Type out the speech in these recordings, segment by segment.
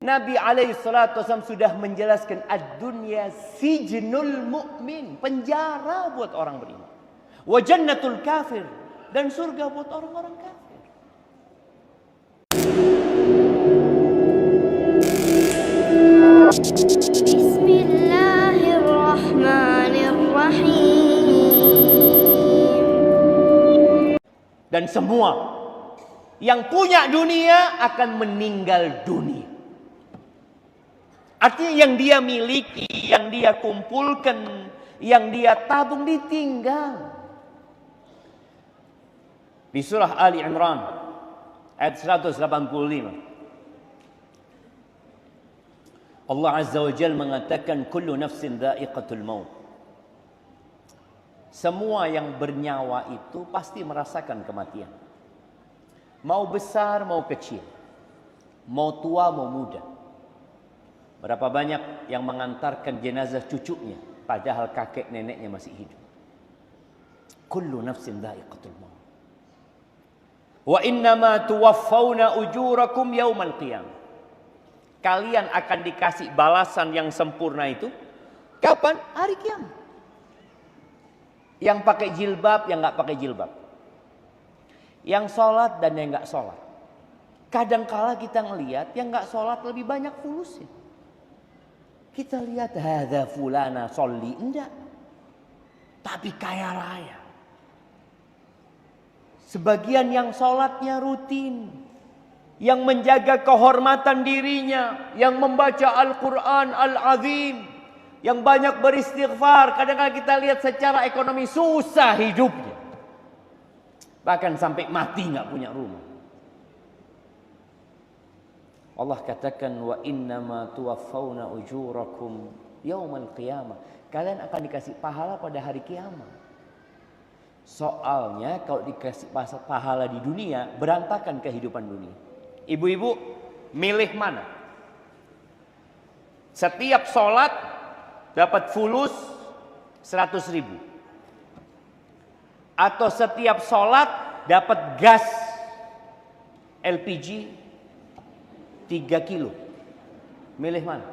Nabi alaihi salatu wasallam sudah menjelaskan ad-dunya sijnul mu'min, penjara buat orang beriman. Wa jannatul kafir, dan surga buat orang-orang kafir. Bismillahirrahmanirrahim. Dan semua yang punya dunia akan meninggal dunia. Artinya yang dia miliki, yang dia kumpulkan, yang dia tabung ditinggal. Di surah Ali Imran ayat 185. Allah Azza wa Jalla mengatakan kullu nafsin dha'iqatul maut. Semua yang bernyawa itu pasti merasakan kematian. Mau besar, mau kecil. Mau tua, mau muda. Berapa banyak yang mengantarkan jenazah cucunya padahal kakek neneknya masih hidup. Kullu nafsin dha'iqatul maut. Wa innama tuwaffawna ujurakum yaumal qiyamah. Kalian akan dikasih balasan yang sempurna itu kapan? Hari kiamat. Yang pakai jilbab, yang enggak pakai jilbab. Yang sholat dan yang enggak sholat. Kadangkala kita ngelihat yang enggak sholat lebih banyak fulusnya. Kita lihat hadza fulana sholli, enggak. Tapi kaya raya. Sebagian yang sholatnya rutin, yang menjaga kehormatan dirinya, yang membaca Al-Quran Al-Azim, yang banyak beristighfar. Kadang-kadang kita lihat secara ekonomi susah hidupnya. Bahkan sampai mati nggak punya rumah. Allah katakan wa innama tuwaffawna ujurakum yaumal qiyamah. Kalian akan dikasih pahala pada hari kiamat. Soalnya kalau dikasih pahala di dunia, berantakan kehidupan dunia. Ibu-ibu milih mana? Setiap sholat dapat fulus 100.000. Atau setiap sholat dapat gas LPG 3 kilo. Milih mana?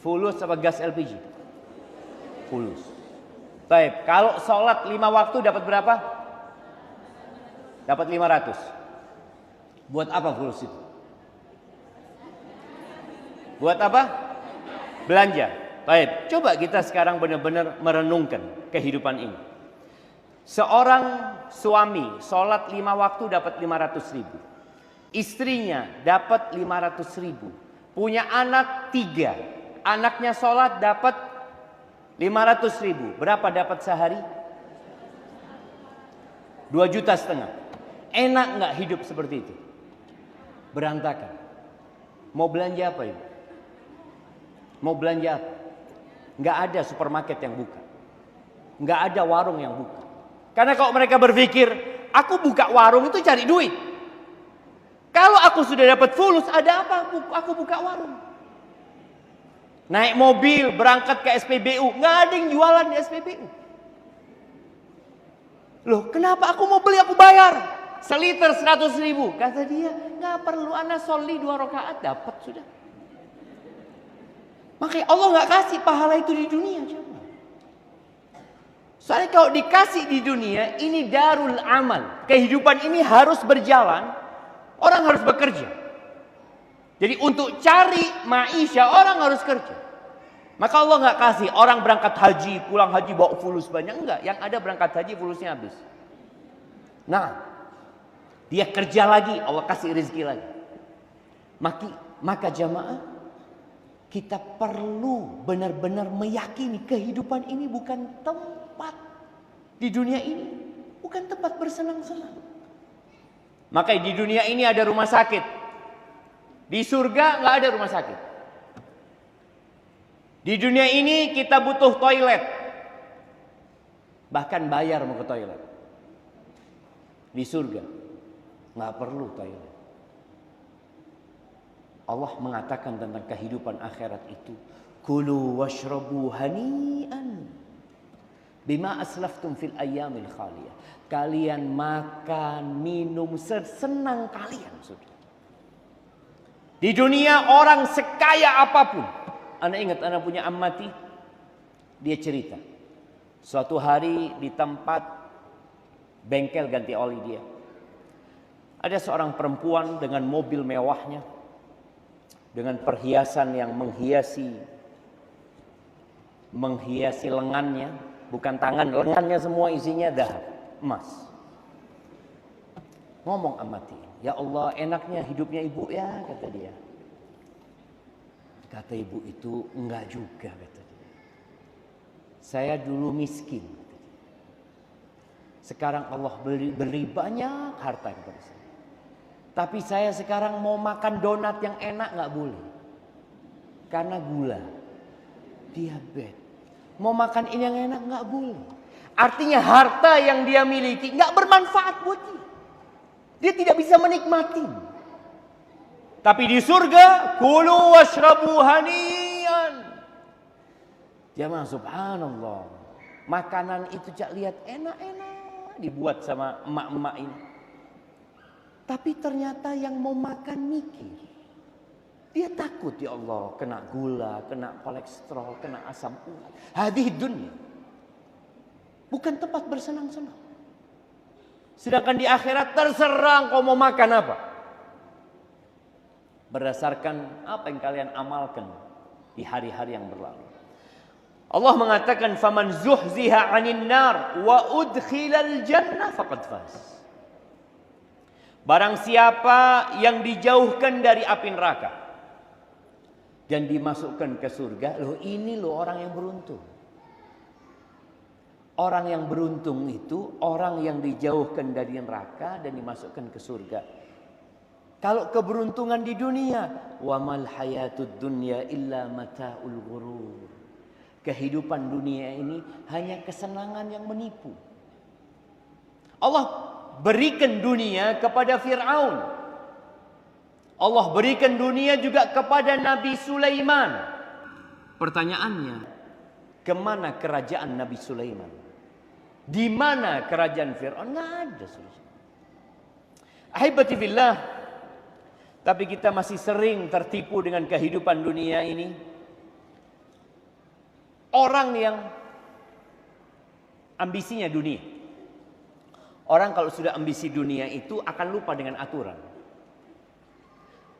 Fulus apa gas LPG? Fulus. Baik, kalau sholat 5 waktu dapat berapa? Dapat 500. Buat apa fulus itu? Buat apa? Belanja. Baik, coba kita sekarang benar-benar merenungkan kehidupan ini. Seorang suami sholat 5 waktu dapat 500.000. Istrinya dapat 500.000. Punya anak 3. Anaknya sholat dapat 500.000. Berapa dapat sehari? 2,5 juta. Enak nggak hidup seperti itu? Berantakan. Mau belanja apa ibu? Mau belanja apa? Nggak ada supermarket yang buka. Nggak ada warung yang buka. Karena kalau mereka berpikir, aku buka warung itu cari duit. Kalau aku sudah dapat fulus, ada apa? Aku buka warung. Naik mobil, berangkat ke SPBU. Nggak ada yang jualan di SPBU. Loh, kenapa aku mau beli, aku bayar. Seliter 100.000. Kata dia, nggak perlu, ana sholli 2 rakaat dapat sudah. Makanya Allah nggak kasih pahala itu di dunia. Coba. Soalnya kalau dikasih di dunia, ini darul amal. Kehidupan ini harus berjalan. Orang harus bekerja. Jadi untuk cari maisha orang harus kerja. Maka Allah nggak kasih orang berangkat haji, pulang haji bawa fulus banyak. Enggak, yang ada berangkat haji fulusnya habis. Nah, dia kerja lagi, Allah kasih rezeki lagi. Maka jamaah, kita perlu benar-benar meyakini kehidupan ini bukan tempat di dunia ini, bukan tempat bersenang-senang. Maka di dunia ini ada rumah sakit. Di surga nggak ada rumah sakit. Di dunia ini kita butuh toilet. Bahkan bayar mau ke toilet. Di surga nggak perlu toilet. Allah mengatakan tentang kehidupan akhirat itu, kulu washrabu hani'an bima aslaftum fil ayyamil khaliyah. Kalian makan, minum sesenang kalian sudah. Di dunia orang sekaya apapun. Anak ingat, anak punya amati. Dia cerita. Suatu hari di tempat bengkel ganti oli dia. Ada seorang perempuan dengan mobil mewahnya. Dengan perhiasan yang menghiasi lengannya. Bukan tangan, lengannya semua isinya dahab, emas. Ngomong amati. Ya Allah, enaknya hidupnya ibu ya, kata dia. Kata ibu itu, enggak juga, kata dia. Saya dulu miskin. Sekarang Allah beri banyak harta kepada saya. Tapi saya sekarang mau makan donat yang enak enggak boleh. Karena gula. Diabetes. Mau makan ini yang enak enggak boleh. Artinya harta yang dia miliki enggak bermanfaat buat dia. Dia tidak bisa menikmati. Tapi di surga, kulu washrabu hanian. Jamaah subhanallah. Makanan itu cak lihat enak-enak dibuat sama emak-emak ini. Tapi ternyata yang mau makan mikir. Dia takut, ya Allah, kena gula, kena kolesterol, kena asam urat. Hadih dunia. Bukan tempat bersenang-senang. Sedangkan di akhirat terserah kau mau makan apa. Berdasarkan apa yang kalian amalkan di hari-hari yang berlalu. Allah mengatakan faman zuhziha 'anil nar wa udkhilal jannah faqad faz. Barang siapa yang dijauhkan dari api neraka dan dimasukkan ke surga, loh ini loh orang yang beruntung. Orang yang beruntung itu orang yang dijauhkan dari neraka dan dimasukkan ke surga. Kalau keberuntungan di dunia, wa mal hayatud dunya illa mata'ul ghurur. Kehidupan dunia ini hanya kesenangan yang menipu. Allah berikan dunia kepada Fir'aun. Allah berikan dunia juga kepada Nabi Sulaiman. Pertanyaannya, kemana kerajaan Nabi Sulaiman? Di mana kerajaan Fir'aun? Nggak ada. Ahibati fillah. Tapi kita masih sering tertipu dengan kehidupan dunia ini. Orang yang ambisinya dunia. Orang kalau sudah ambisi dunia itu akan lupa dengan aturan.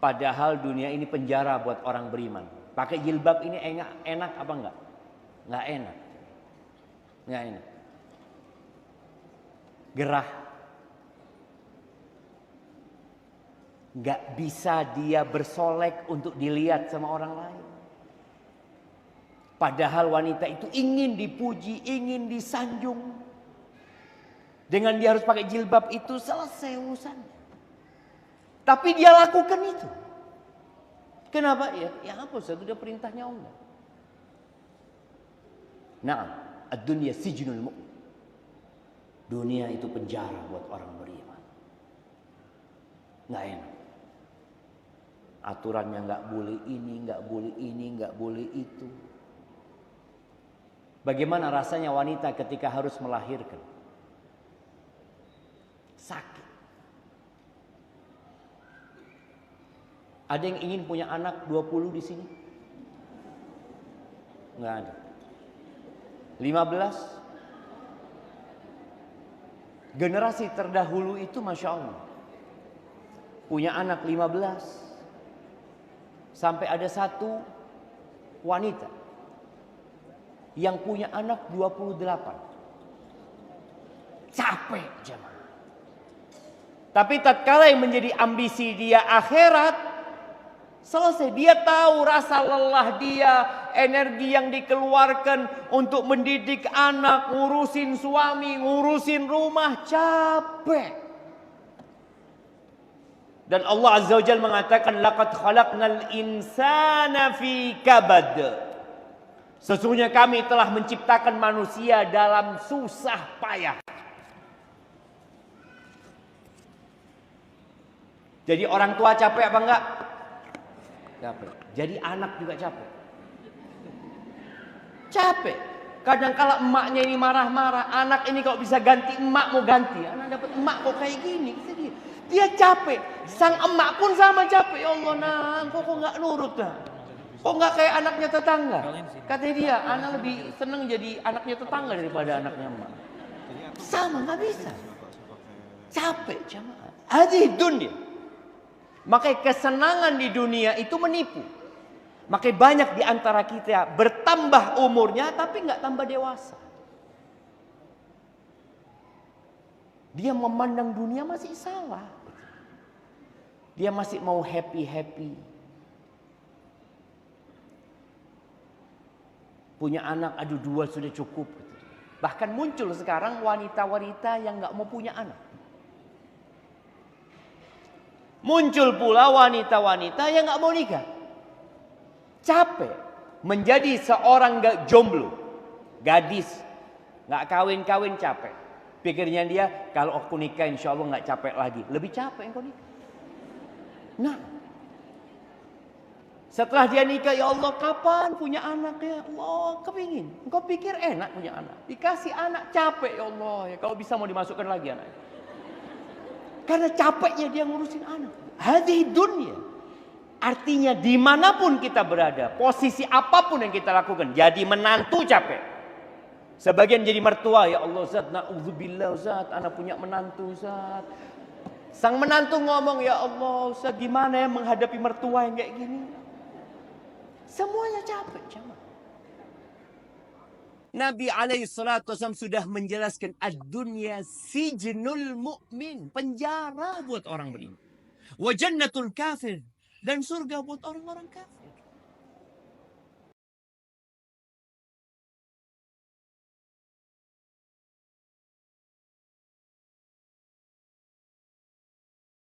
Padahal dunia ini penjara buat orang beriman. Pakai jilbab ini enak apa enggak? Enggak enak. Enggak enak. Gerah. Enggak bisa dia bersolek untuk dilihat sama orang lain. Padahal wanita itu ingin dipuji, ingin disanjung. Dengan dia harus pakai jilbab itu selesai urusannya. Tapi dia lakukan itu. Kenapa? Ya apa? Itu udah perintahnya Allah. Naam, ad-dunya sijnul mu'min. Dunia itu penjara buat orang beriman. Nggak enak. Aturannya nggak boleh ini, nggak boleh ini, nggak boleh itu. Bagaimana rasanya wanita ketika harus melahirkan? Sakit. Ada yang ingin punya anak 20 di sini? Nggak ada. 15? Generasi terdahulu itu Masya Allah. Punya anak 15. Sampai ada satu wanita yang punya anak 28. Capek jemaah. Tapi tatkala yang menjadi ambisi dia akhirat, selesai. Dia tahu rasa lelah dia, energi yang dikeluarkan untuk mendidik anak, ngurusin suami, ngurusin rumah, capek. Dan Allah Azza wa Jalla mengatakan laqad khalaqnal insana fi kabad. Sesungguhnya kami telah menciptakan manusia dalam susah payah. Jadi orang tua capek apa enggak? Capek. Jadi anak juga capek. Capek. Kadang-kala emaknya ini marah-marah, anak ini kalau bisa ganti emak mau ganti. Anak dapat emak kok kayak gini. Dia capek. Sang emak pun sama capek. Ya Allah, nah, kok nggak nurut nah? Kok nggak kayak anaknya tetangga? Katanya dia, anak lebih seneng jadi anaknya tetangga daripada anaknya emak. Sama, nggak bisa. Capek jamaah. Hadhihi dunia. Makanya kesenangan di dunia itu menipu. Makanya banyak di antara kita bertambah umurnya tapi nggak tambah dewasa. Dia memandang dunia masih salah. Dia masih mau happy-happy. Punya anak, aduh 2 sudah cukup. Bahkan muncul sekarang wanita-wanita yang nggak mau punya anak. Muncul pula wanita-wanita yang nggak mau nikah. Capek menjadi seorang jomblo. Gadis. Nggak kawin-kawin capek. Pikirnya dia, kalau aku nikah insya Allah nggak capek lagi. Lebih capek engkau nikah. Nah, setelah dia nikah, ya Allah kapan punya anak ya Allah, kepingin. Engkau pikir enak punya anak. Dikasih anak capek ya Allah. Ya, kalau bisa mau dimasukkan lagi anaknya. Karena capeknya dia ngurusin anak. Hadhihi dunia. Artinya dimanapun kita berada, posisi apapun yang kita lakukan, jadi menantu capek. Sebagian jadi mertua, ya Allah Zat, na'udzubillah Zat, anak punya menantu Zat. Sang menantu ngomong, ya Allah Zat, gimana ya menghadapi mertua yang kayak gini. Semuanya capek jamaah. Nabi SAW sudah menjelaskan ad-dunya sijnul mu'min, penjara buat orang beriman. Wa jannatul kafir, dan surga buat orang-orang kafir.